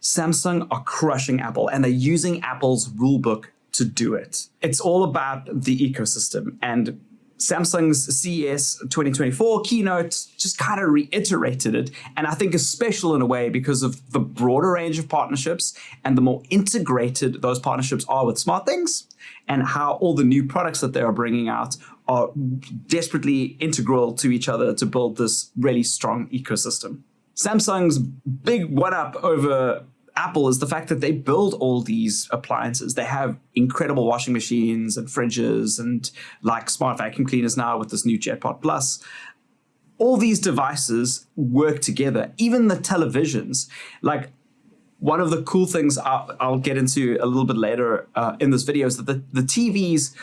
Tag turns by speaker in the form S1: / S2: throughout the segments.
S1: Samsung are crushing Apple, and they're using Apple's rulebook to do it. It's all about the ecosystem, and Samsung's CES 2024 keynote just kind of reiterated it, and I think is special in a way because of the broader range of partnerships and the more integrated those partnerships are with SmartThings, and how all the new products that they are bringing out are desperately integral to each other to build this really strong ecosystem. Samsung's big one-up over Apple is the fact that they build all these appliances. They have incredible washing machines and fridges and like smart vacuum cleaners now with this new JetPod Plus. All these devices work together, even the televisions. Like one of the cool things I'll get into a little bit later in this video is that the TVs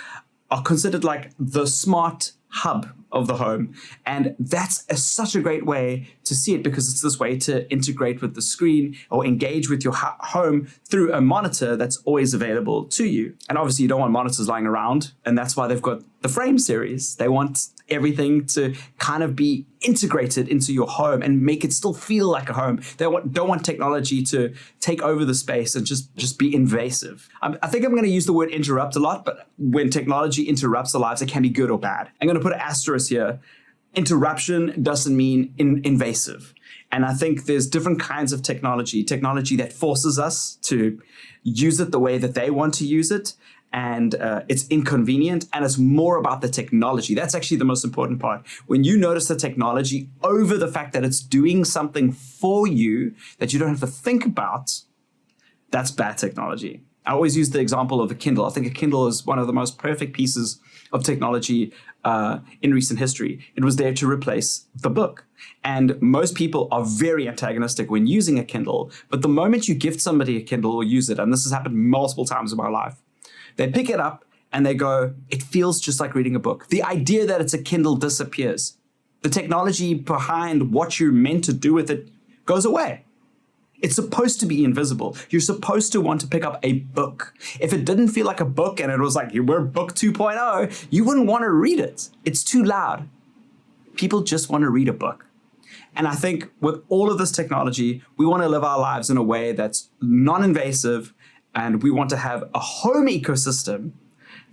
S1: are considered like the smart hub of the home. And that's such a great way to see it because it's this way to integrate with the screen or engage with your home through a monitor that's always available to you. And obviously you don't want monitors lying around, and that's why they've got the Frame series. They want everything to kind of be integrated into your home and make it still feel like a home. They don't want technology to take over the space and just be invasive. I think I'm going to use the word interrupt a lot, but when technology interrupts our lives, it can be good or bad. I'm going to put an asterisk here. Interruption doesn't mean invasive. And I think there's different kinds of technology that forces us to use it the way that they want to use it. And it's inconvenient, and it's more about the technology. That's actually the most important part. When you notice the technology over the fact that it's doing something for you that you don't have to think about, that's bad technology. I always use the example of a Kindle. I think a Kindle is one of the most perfect pieces of technology in recent history. It was there to replace the book. And most people are very antagonistic when using a Kindle, but the moment you gift somebody a Kindle or use it, and this has happened multiple times in my life, they pick it up and they go, it feels just like reading a book. The idea that it's a Kindle disappears. The technology behind what you're meant to do with it goes away. It's supposed to be invisible. You're supposed to want to pick up a book. If it didn't feel like a book and it was like, we're book 2.0, you wouldn't want to read it. It's too loud. People just want to read a book. And I think with all of this technology, we want to live our lives in a way that's non-invasive, and we want to have a home ecosystem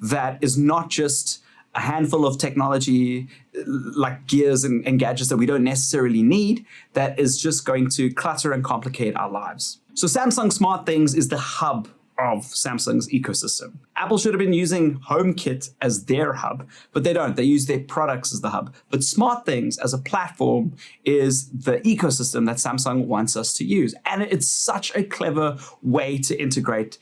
S1: that is not just a handful of technology like gears and gadgets that we don't necessarily need, that is just going to clutter and complicate our lives. So Samsung SmartThings is the hub of Samsung's ecosystem. Apple should have been using HomeKit as their hub, but they don't. They use their products as the hub. But SmartThings as a platform is the ecosystem that Samsung wants us to use. And it's such a clever way to integrate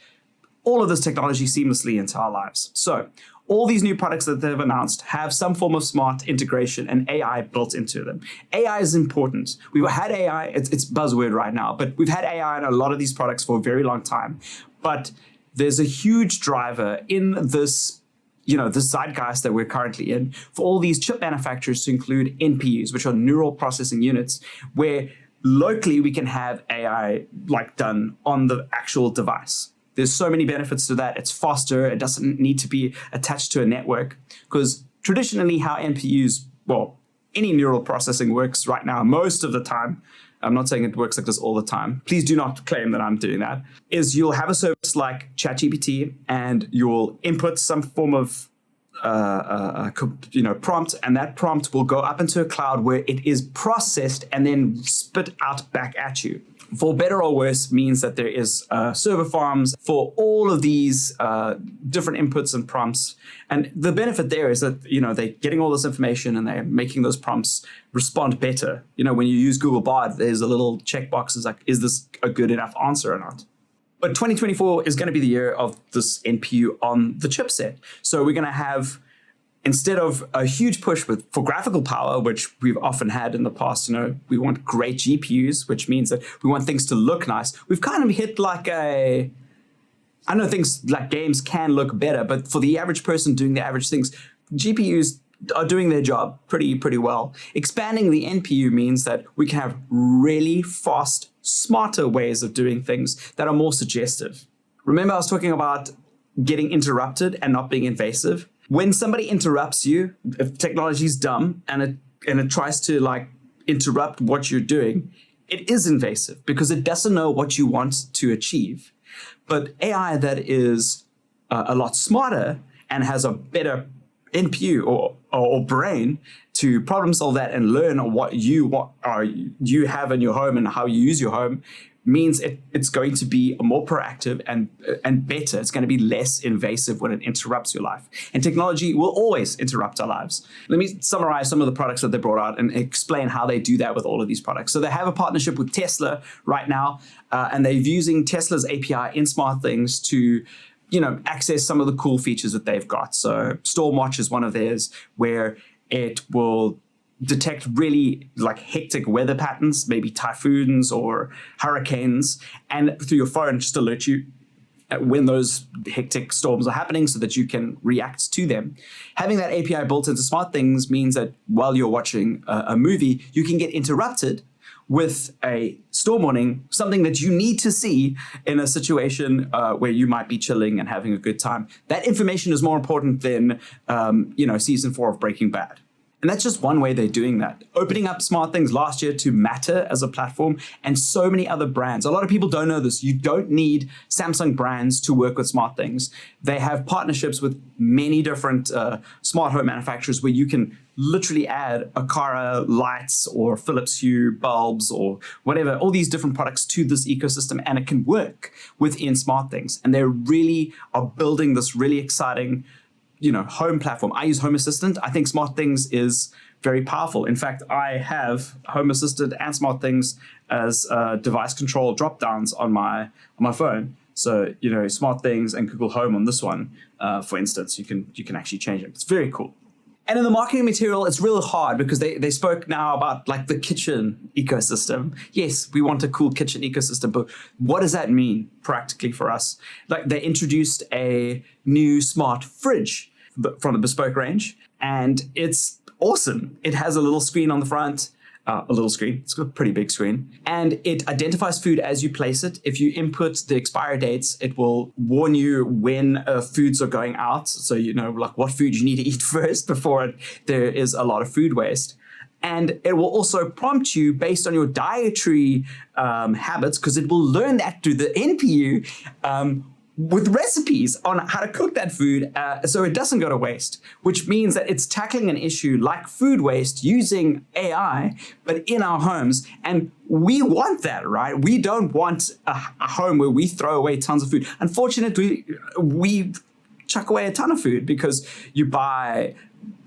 S1: all of this technology seamlessly into our lives. So all these new products that they've announced have some form of smart integration and AI built into them. AI is important. We've had AI, it's buzzword right now, but we've had AI in a lot of these products for a very long time. But there's a huge driver in this, this zeitgeist that we're currently in for all these chip manufacturers to include NPUs, which are neural processing units, where locally we can have AI done on the actual device. There's so many benefits to that. It's faster. It doesn't need to be attached to a network, because traditionally how NPUs, any neural processing works right now, most of the time, I'm not saying it works like this all the time. Please do not claim that I'm doing that. Is you'll have a service like ChatGPT and you'll input some form of prompt, and that prompt will go up into a cloud where it is processed and then spit out back at you. For better or worse means that there is server farms for all of these different inputs and prompts. And the benefit there is that, they're getting all this information and they're making those prompts respond better. When you use Google Bard, there's a little checkbox is like, is this a good enough answer or not? But 2024 is going to be the year of this NPU on the chipset. So we're going to have, instead of a huge push for graphical power, which we've often had in the past, we want great GPUs, which means that we want things to look nice. We've kind of hit I know things like games can look better, but for the average person doing the average things, GPUs are doing their job pretty well. Expanding the NPU means that we can have really fast, smarter ways of doing things that are more suggestive. Remember I was talking about getting interrupted and not being invasive? When somebody interrupts you, if technology is dumb and it tries to interrupt what you're doing, it is invasive because it doesn't know what you want to achieve. But AI that is a lot smarter and has a better NPU or brain to problem solve that and learn what you have in your home and how you use your home means it's going to be more proactive and better. It's going to be less invasive when it interrupts your life. And technology will always interrupt our lives. Let me summarize some of the products that they brought out and explain how they do that with all of these products. So they have a partnership with Tesla right now, and they're using Tesla's API in SmartThings to access some of the cool features that they've got. So Stormwatch is one of theirs, where it will detect really like hectic weather patterns, maybe typhoons or hurricanes, and through your phone just alert you when those hectic storms are happening so that you can react to them. Having that API built into SmartThings means that while you're watching a movie, you can get interrupted with a storm warning, something that you need to see in a situation where you might be chilling and having a good time. That information is more important than season 4 of Breaking Bad. And that's just one way they're doing that. Opening up SmartThings last year to Matter as a platform and so many other brands. A lot of people don't know this. You don't need Samsung brands to work with SmartThings. They have partnerships with many different smart home manufacturers where you can literally add Aqara lights or Philips Hue bulbs or whatever, all these different products to this ecosystem, and it can work within SmartThings. And they really are building this really exciting home platform. I use Home Assistant. I think SmartThings is very powerful. In fact, I have Home Assistant and SmartThings as device control drop downs on my phone. So SmartThings and Google Home on this one, for instance, you can actually change it. It's very cool. And in the marketing material, it's real hard because they spoke now about like the kitchen ecosystem. Yes, we want a cool kitchen ecosystem, but what does that mean practically for us? Like they introduced a new smart fridge from the Bespoke range, and it's awesome. It has a little screen on the front. It's got a pretty big screen, and it identifies food as you place it. If you input the expiry dates, it will warn you when foods are going out. So like what food you need to eat first before there is a lot of food waste. And it will also prompt you based on your dietary habits, because it will learn that through the NPU with recipes on how to cook that food so it doesn't go to waste, which means that it's tackling an issue like food waste using AI, but in our homes. And we want that, right? We don't want a home where we throw away tons of food. Unfortunately, we chuck away a ton of food because you buy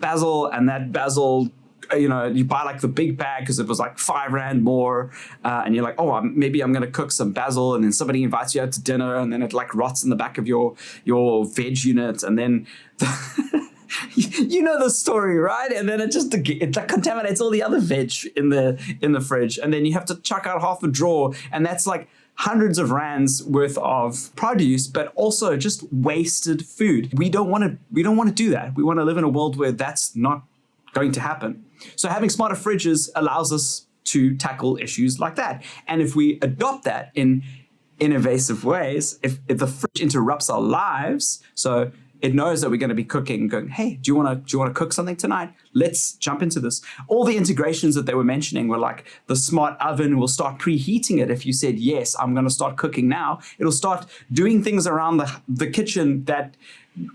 S1: basil, and that basil, you buy like the big bag because it was like R5 more, and you're like, oh, maybe I'm going to cook some basil, and then somebody invites you out to dinner, and then it like rots in the back of your veg unit, and then you know the story, right? And then it like contaminates all the other veg in the fridge, and then you have to chuck out half a drawer, and that's like hundreds of rands worth of produce, but also just wasted food. We don't want to do that. We want to live in a world where that's not going to happen. So having smarter fridges allows us to tackle issues like that. And if we adopt that in innovative ways, if the fridge interrupts our lives, so it knows that we're going to be cooking, going, hey, do you want to cook something tonight? Let's jump into this. All the integrations that they were mentioning were like the smart oven will start preheating it. If you said, yes, I'm going to start cooking now, it'll start doing things around the kitchen that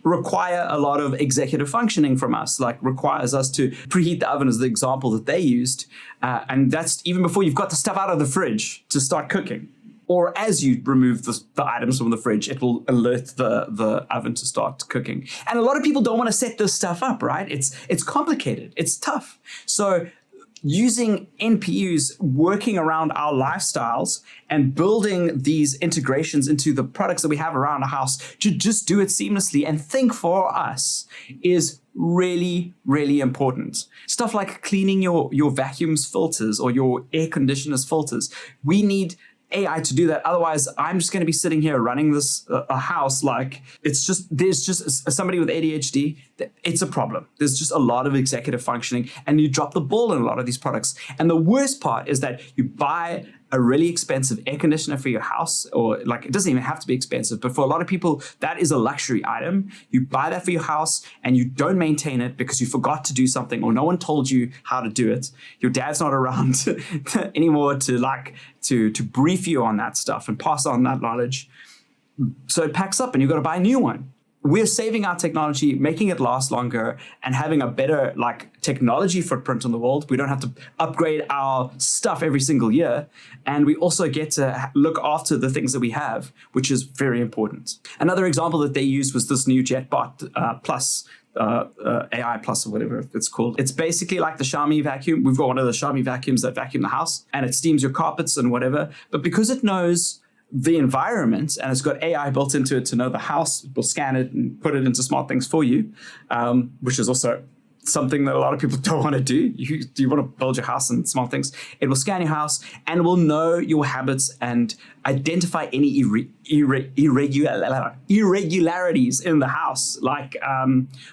S1: require a lot of executive functioning from us, like requires us to preheat the oven as the example that they used. And that's even before you've got the stuff out of the fridge to start cooking. Or as you remove the items from the fridge, it will alert the oven to start cooking. And a lot of people don't want to set this stuff up, right? It's complicated. It's tough. So using NPUs, working around our lifestyles and building these integrations into the products that we have around the house to just do it seamlessly and think for us is really, really important. Stuff like cleaning your vacuum's filters or your air conditioner's filters. We need AI to do that. Otherwise, I'm just going to be sitting here running this a house like there's just somebody with ADHD. It's a problem. There's just a lot of executive functioning, and you drop the ball in a lot of these products. And the worst part is that you buy a really expensive air conditioner for your house, or like, it doesn't even have to be expensive, but for a lot of people, that is a luxury item. You buy that for your house and you don't maintain it because you forgot to do something or no one told you how to do it. Your dad's not around anymore to brief you on that stuff and pass on that knowledge. So it packs up and you've got to buy a new one. We're saving our technology, making it last longer, and having a better technology footprint on the world. We don't have to upgrade our stuff every single year. And we also get to look after the things that we have, which is very important. Another example that they used was this new JetBot Plus, AI Plus or whatever it's called. It's basically like the Xiaomi vacuum. We've got one of the Xiaomi vacuums that vacuum the house, and it steams your carpets and whatever. But because it knows the environment and it's got AI built into it to know the house, it will scan it and put it into smart things for you, which is also something that a lot of people don't want to do. You want to build your house and smart things. It will scan your house and will know your habits and identify any irregularities in the house. Like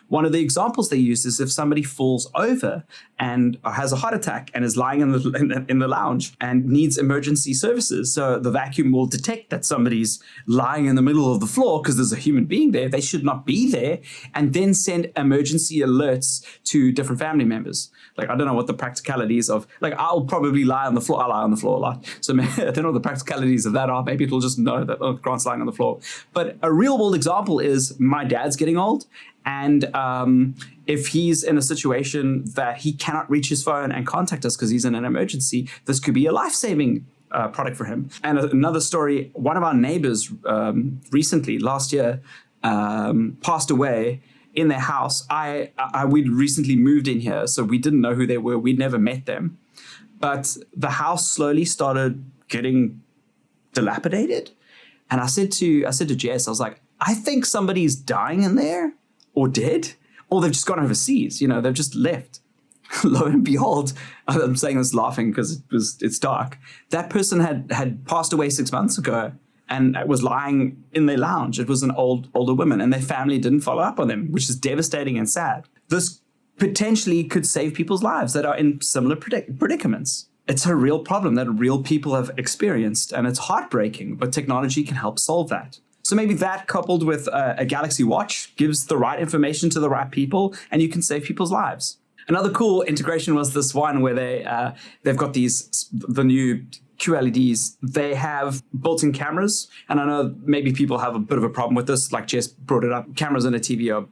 S1: one of the examples they use is if somebody falls over and has a heart attack and is lying in the lounge and needs emergency services. So the vacuum will detect that somebody's lying in the middle of the floor because there's a human being there. They should not be there, and then send emergency alerts to different family members. Like, I don't know what the practicalities of, I'll probably lie on the floor. I lie on the floor a lot. So I don't know what the practicalities of that are. Maybe it'll just know that, oh, Grant's lying on the floor. But a real world example is my dad's getting old. And if he's in a situation that he cannot reach his phone and contact us because he's in an emergency, this could be a life-saving product for him. And another story, one of our neighbors recently, last year, passed away in their house. We'd recently moved in here, so we didn't know who they were. We'd never met them. But the house slowly started getting dilapidated. And I said to Jess, I was like, I think somebody's dying in there, or dead, or they've just gone overseas. They've just left. Lo and behold, I'm saying this laughing because it's dark. That person had passed away 6 months ago and was lying in their lounge. It was an older woman, and their family didn't follow up on them, which is devastating and sad. This potentially could save people's lives that are in similar predicaments. It's a real problem that real people have experienced, and it's heartbreaking, but technology can help solve that. So maybe that, coupled with a Galaxy Watch, gives the right information to the right people, and you can save people's lives. Another cool integration was this one where they've got the new QLEDs. They have built-in cameras, and I know maybe people have a bit of a problem with this, like Jess brought it up. Cameras in a TV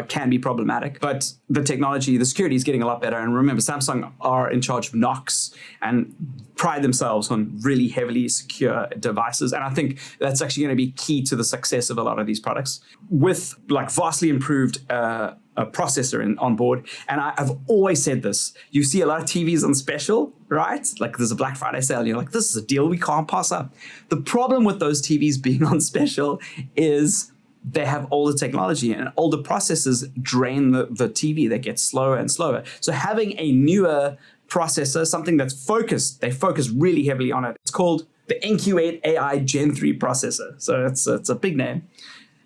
S1: can be problematic, but the security is getting a lot better. And remember, Samsung are in charge of Knox and pride themselves on really heavily secure devices. And I think that's actually going to be key to the success of a lot of these products with vastly improved a processor on board. And I've always said this. You see a lot of TVs on special, right? Like there's a Black Friday sale and you're like, this is a deal we can't pass up. The problem with those TVs being on special is they have older technology, and older processors drain the TV. They get slower and slower. So having a newer processor, something that's focused, they focus really heavily on it. It's called the NQ8 AI Gen 3 processor. So it's a big name.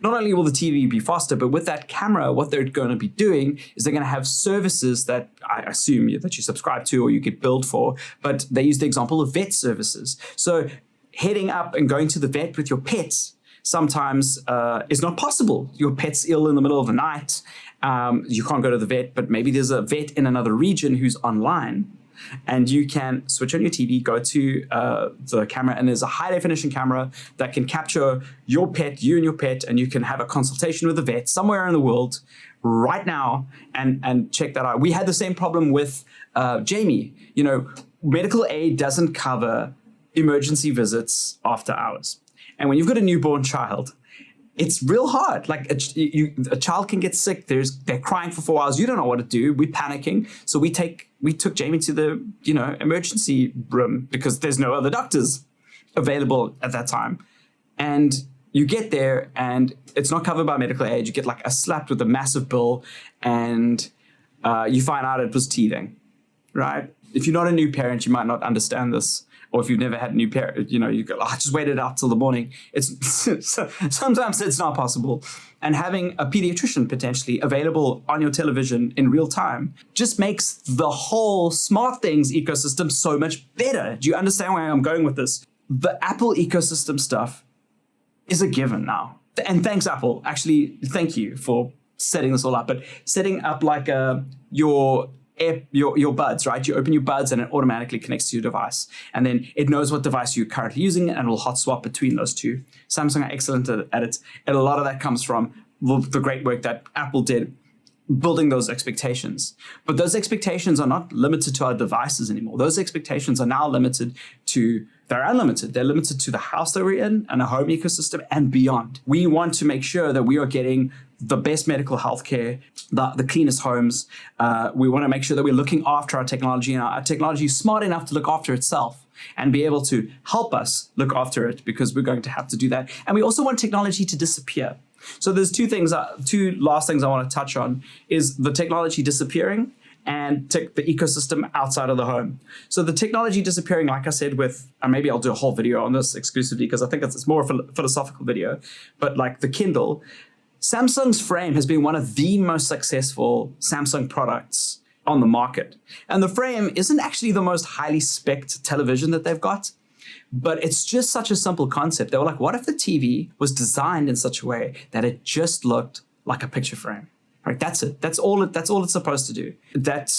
S1: Not only will the TV be faster, but with that camera, what they're going to be doing is they're going to have services that I assume that you subscribe to or you get billed for, but they use the example of vet services. So heading up and going to the vet with your pets sometimes is not possible. Your pet's ill in the middle of the night. You can't go to the vet, but maybe there's a vet in another region who's online. And you can switch on your TV, go to the camera, and there's a high definition camera that can capture your pet, you and your pet, and you can have a consultation with the vet somewhere in the world right now and check that out. We had the same problem with Jamie. Medical aid doesn't cover emergency visits after hours. And when you've got a newborn child, it's real hard. Like a child can get sick. They're crying for 4 hours. You don't know what to do. We're panicking. So we took Jamie to the emergency room because there's no other doctors available at that time. And you get there and it's not covered by medical aid. You get like a slapped with a massive bill, and you find out it was teething, right? If you're not a new parent, you might not understand this or if you've never had a new pair, you go, I just waited out till the morning. Sometimes it's not possible. And having a pediatrician potentially available on your television in real time just makes the whole smart things ecosystem so much better. Do you understand where I'm going with this? The Apple ecosystem stuff is a given now. And thanks, Apple. Actually, thank you for setting this all up. But setting up like your buds, right? You open your buds and it automatically connects to your device. And then it knows what device you're currently using and will hot swap between those two. Samsung are excellent at it. And a lot of that comes from the great work that Apple did building those expectations. But those expectations are not limited to our devices anymore. Those expectations are now they're unlimited. They're limited to the house that we're in and a home ecosystem and beyond. We want to make sure that we are getting the best medical healthcare, the cleanest homes. We want to make sure that we're looking after our technology, and our technology is smart enough to look after itself and be able to help us look after it, because we're going to have to do that. And we also want technology to disappear. So there's two last things I want to touch on is the technology disappearing and the ecosystem outside of the home. So the technology disappearing, like I said, and maybe I'll do a whole video on this exclusively because I think it's more of a philosophical video, but like the Kindle, Samsung's Frame has been one of the most successful Samsung products on the market. And the Frame isn't actually the most highly spec'd television that they've got, but it's just such a simple concept. They were like, what if the TV was designed in such a way that it just looked like a picture frame? Right, that's it. That's all it's supposed to do. That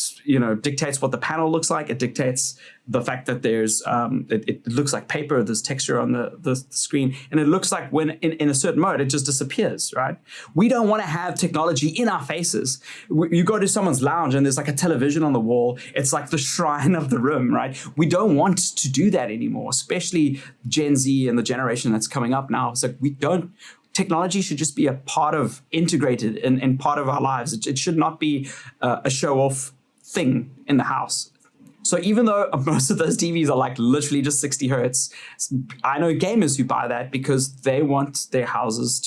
S1: dictates what the panel looks like. It dictates the fact that there's it looks like paper. There's texture on the screen, and it looks like when in a certain mode it just disappears. Right? We don't want to have technology in our faces. You go to someone's lounge and there's like a television on the wall. It's like the shrine of the room. Right? We don't want to do that anymore. Especially Gen Z and the generation that's coming up now. It's like we don't. Technology should just be integrated in part of our lives. It should not be a show-off thing in the house. So even though most of those TVs are like literally just 60 hertz, I know gamers who buy that because they want their houses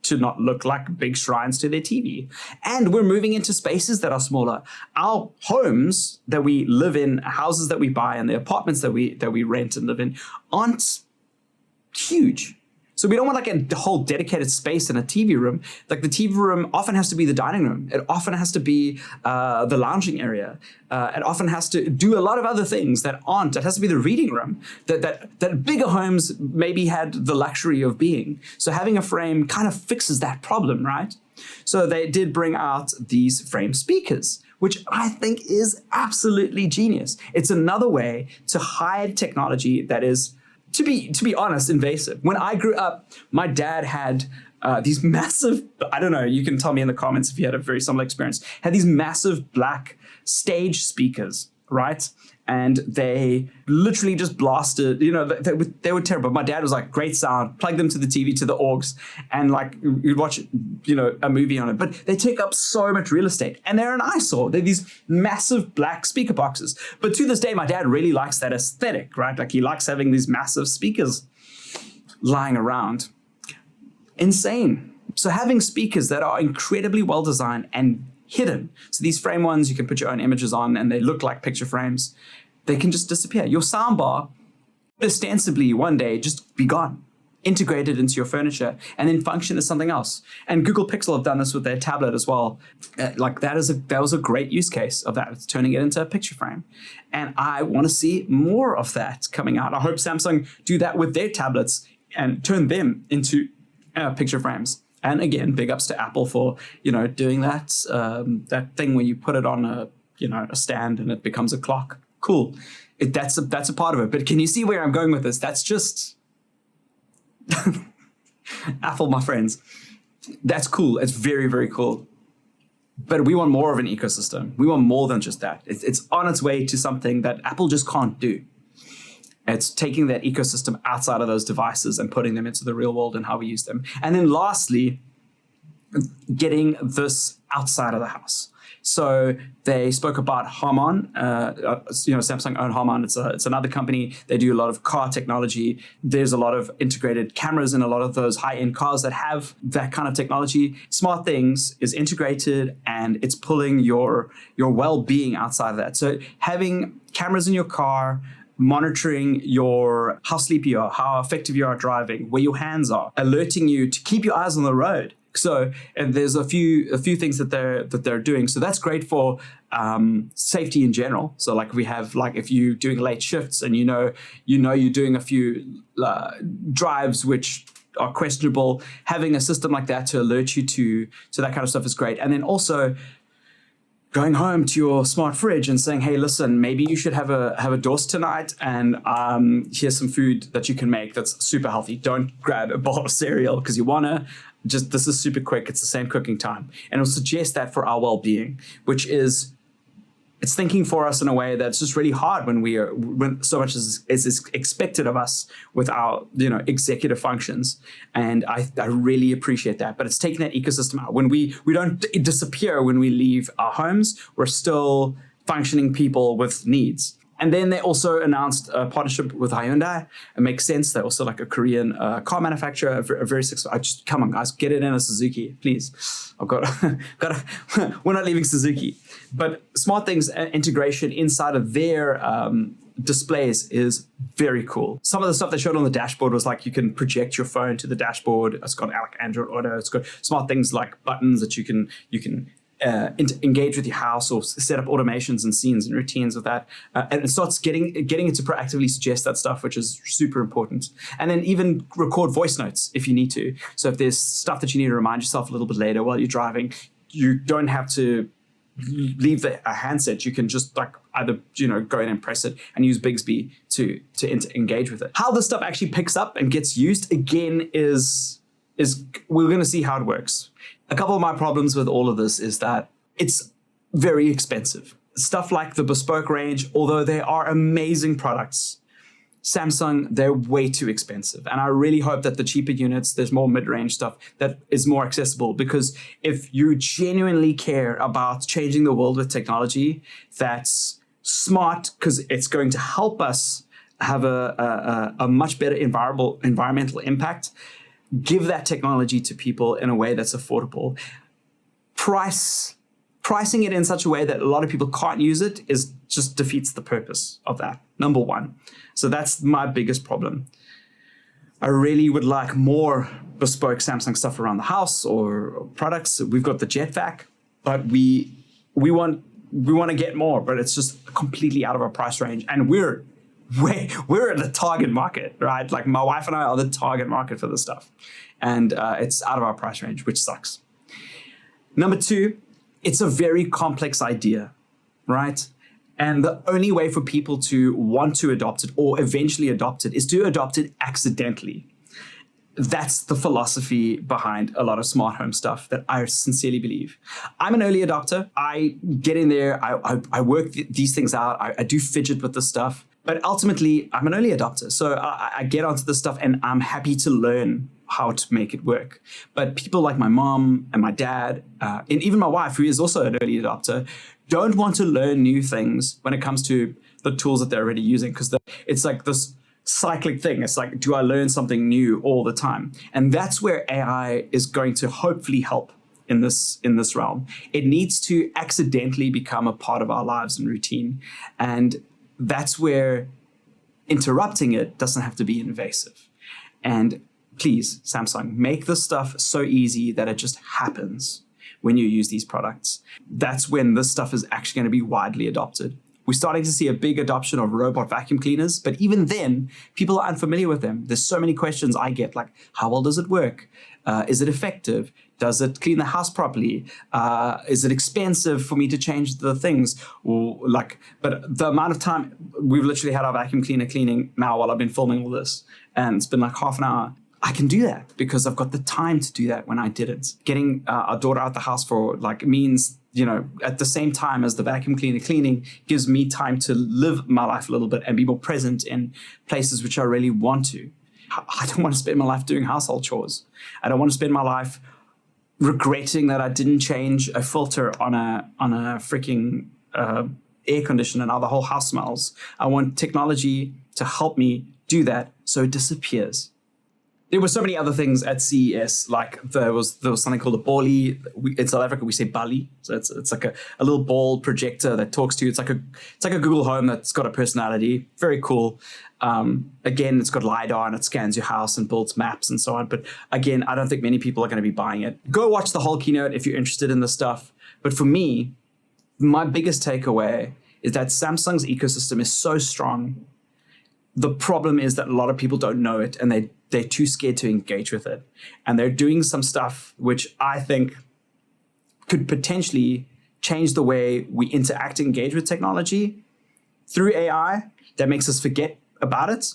S1: to not look like big shrines to their TV. And we're moving into spaces that are smaller. Our homes that we live in, houses that we buy, and the apartments that we rent and live in aren't huge. So we don't want like a whole dedicated space in a TV room. Like the TV room often has to be the dining room. It often has to be the lounging area. It often has to do a lot of other things that aren't. It has to be the reading room that bigger homes maybe had the luxury of being. So having a frame kind of fixes that problem, right? So they did bring out these frame speakers, which I think is absolutely genius. It's another way to hide technology that is, to be honest, invasive. When I grew up, my dad had these massive, I don't know, you can tell me in the comments if you had a very similar experience, had these massive black stage speakers, right? And they literally just blasted, they were terrible. My dad was like, great sound, plug them to the TV, to the AUX, and like you'd watch, a movie on it. But they take up so much real estate and they're an eyesore. They're these massive black speaker boxes. But to this day, my dad really likes that aesthetic, right? Like he likes having these massive speakers lying around. Insane. So having speakers that are incredibly well designed and hidden. So these frame ones, you can put your own images on and they look like picture frames. They can just disappear. Your soundbar, ostensibly one day, just be gone, integrated into your furniture, and then function as something else. And Google Pixel have done this with their tablet as well. That was a great use case of that. It's turning it into a picture frame. And I want to see more of that coming out. I hope Samsung do that with their tablets and turn them into picture frames. And again, big ups to Apple for, doing that thing where you put it on a stand and it becomes a clock. Cool. That's a part of it. But can you see where I'm going with this? That's just Apple, my friends. That's cool. It's very, very cool. But we want more of an ecosystem. We want more than just that. It's on its way to something that Apple just can't do. It's taking that ecosystem outside of those devices and putting them into the real world and how we use them. And then lastly, getting this outside of the house. So they spoke about Harman. Samsung own Harman. It's another company. They do a lot of car technology. There's a lot of integrated cameras in a lot of those high-end cars that have that kind of technology. Smart Things is integrated and it's pulling your well-being outside of that. So having cameras in your car, monitoring how sleepy you are, how effective you are driving, where your hands are, alerting you to keep your eyes on the road. So, and there's a few things that they're doing. So that's great for safety in general. So like we have, like if you're doing late shifts and you know you're doing a few drives which are questionable, having a system like that to alert you to that kind of stuff is great. And then also going home to your smart fridge and saying, hey, listen, maybe you should have a dose tonight, and here's some food that you can make that's super healthy. Don't grab a bowl of cereal because you want to. Just, this is super quick. It's the same cooking time. And it'll suggest that for our well-being, which is, it's thinking for us in a way that's just really hard when so much is expected of us with our executive functions. And I really appreciate that. But it's taking that ecosystem out. When we don't disappear when we leave our homes, we're still functioning people with needs. And then they also announced a partnership with Hyundai. It makes sense. They're also like a Korean car manufacturer, a very successful. Come on, guys, get it in a Suzuki, please. I've got we're not leaving Suzuki. But SmartThings integration inside of their displays is very cool. Some of the stuff they showed on the dashboard was like you can project your phone to the dashboard. It's got like Android Auto. It's got SmartThings like buttons that you can engage with your house or set up automations and scenes and routines with that. And it starts getting it to proactively suggest that stuff, which is super important. And then even record voice notes if you need to. So if there's stuff that you need to remind yourself a little bit later while you're driving, you don't have to leave a handset. You can just like either go in and press it and use Bixby to engage with it. How this stuff actually picks up and gets used again is we're going to see how it works. A couple of my problems with all of this is that it's very expensive. Stuff like the bespoke range, although they are amazing products, Samsung, they're way too expensive. And I really hope that the cheaper units, there's more mid-range stuff that is more accessible, because if you genuinely care about changing the world with technology that's smart, because it's going to help us have a much better environmental impact, give that technology to people in a way that's affordable. Pricing it in such a way that a lot of people can't use it just defeats the purpose of that, number one. So that's my biggest problem. I really would like more bespoke Samsung stuff around the house or products. We've got the Jetpack, but we want to get more, but it's just completely out of our price range. And we're at the target market, right? Like my wife and I are the target market for this stuff. And it's out of our price range, which sucks. Number two, it's a very complex idea, right? And the only way for people to want to adopt it or eventually adopt it is to adopt it accidentally. That's the philosophy behind a lot of smart home stuff that I sincerely believe. I'm an early adopter. I get in there. I work these things out. I do fidget with this stuff. But ultimately, I'm an early adopter. So I get onto this stuff and I'm happy to learn how to make it work. But people like my mom and my dad, and even my wife, who is also an early adopter, don't want to learn new things when it comes to the tools that they're already using, because it's like this cyclic thing. It's like, do I learn something new all the time? And that's where AI is going to hopefully help in this realm. It needs to accidentally become a part of our lives and routine. And that's where interrupting it doesn't have to be invasive. And please, Samsung, make this stuff so easy that it just happens when you use these products. That's when this stuff is actually going to be widely adopted. We're starting to see a big adoption of robot vacuum cleaners, but even then, people are unfamiliar with them. There's so many questions I get, like, how well does it work? Is it effective? Does it clean the house properly? Is it expensive for me to change the things? But the amount of time, we've literally had our vacuum cleaner cleaning now while I've been filming all this, and it's been like half an hour. I can do that because I've got the time to do that when I didn't. Getting our daughter out the house for means, at the same time as the vacuum cleaner cleaning gives me time to live my life a little bit and be more present in places which I really want to. I don't want to spend my life doing household chores. I don't want to spend my life regretting that I didn't change a filter on a freaking air conditioner and now the whole house smells. I want technology to help me do that so it disappears. there were so many other things at CES. Like there was something called a Bali. In South Africa, we say Bali. So it's like a little ball projector that talks to you. It's like a Google Home that's got a personality. Very cool. Again, it's got LiDAR and it scans your house and builds maps and so on. But again, I don't think many people are going to be buying it. Go watch the whole keynote if you're interested in this stuff. But for me, my biggest takeaway is that Samsung's ecosystem is so strong. The problem is that a lot of people don't know it and they're too scared to engage with it. And they're doing some stuff which I think could potentially change the way we interact and engage with technology through AI that makes us forget about it.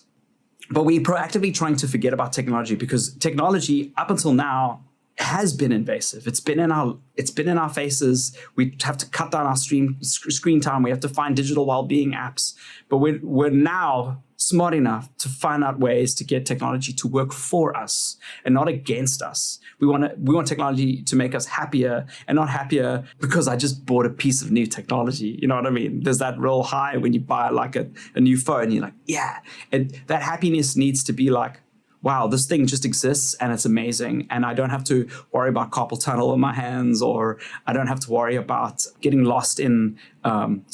S1: But we're proactively trying to forget about technology because technology up until now has been invasive. It's been in our faces. We have to cut down our screen time. We have to find digital well-being apps. But we're now smart enough to find out ways to get technology to work for us and not against us. We want technology to make us happier and not happier because I just bought a piece of new technology. You know what I mean? There's that real high when you buy like a new phone. You're like, yeah. And that happiness needs to be like, wow, this thing just exists and it's amazing. And I don't have to worry about carpal tunnel in my hands, or I don't have to worry about getting lost in doom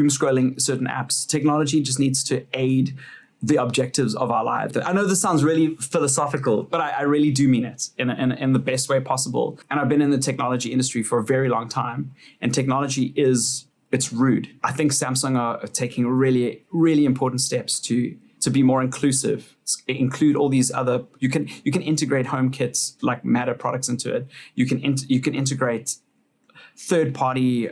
S1: scrolling certain apps. Technology just needs to aid the objectives of our lives. I know this sounds really philosophical, but I really do mean it in the best way possible. And I've been in the technology industry for a very long time, and technology it's rude. I think Samsung are taking really, really important steps to be more inclusive, include all these other, you can integrate HomeKits like Matter products into it. You can integrate third-party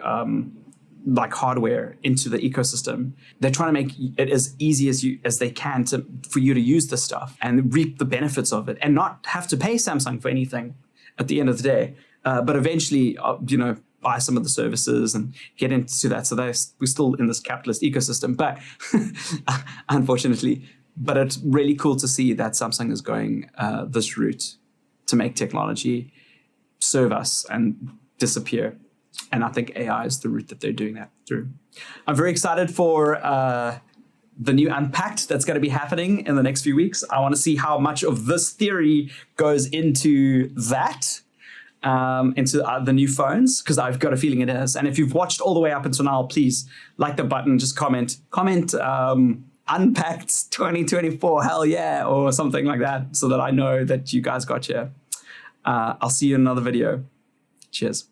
S1: like hardware into the ecosystem. They're trying to make it as easy as they can for you to use the stuff and reap the benefits of it and not have to pay Samsung for anything at the end of the day. But eventually, buy some of the services and get into that. So we're still in this capitalist ecosystem, but unfortunately, but it's really cool to see that Samsung is going this route to make technology serve us and disappear. And I think AI is the route that they're doing that through. I'm very excited for the new Unpacked that's going to be happening in the next few weeks. I want to see how much of this theory goes into that. Into the new phones, because I've got a feeling it is. And if you've watched all the way up until now, please like the button, just comment Unpacked 2024, hell yeah, or something like that, so that I know that you guys got here. I'll see you in another video. Cheers.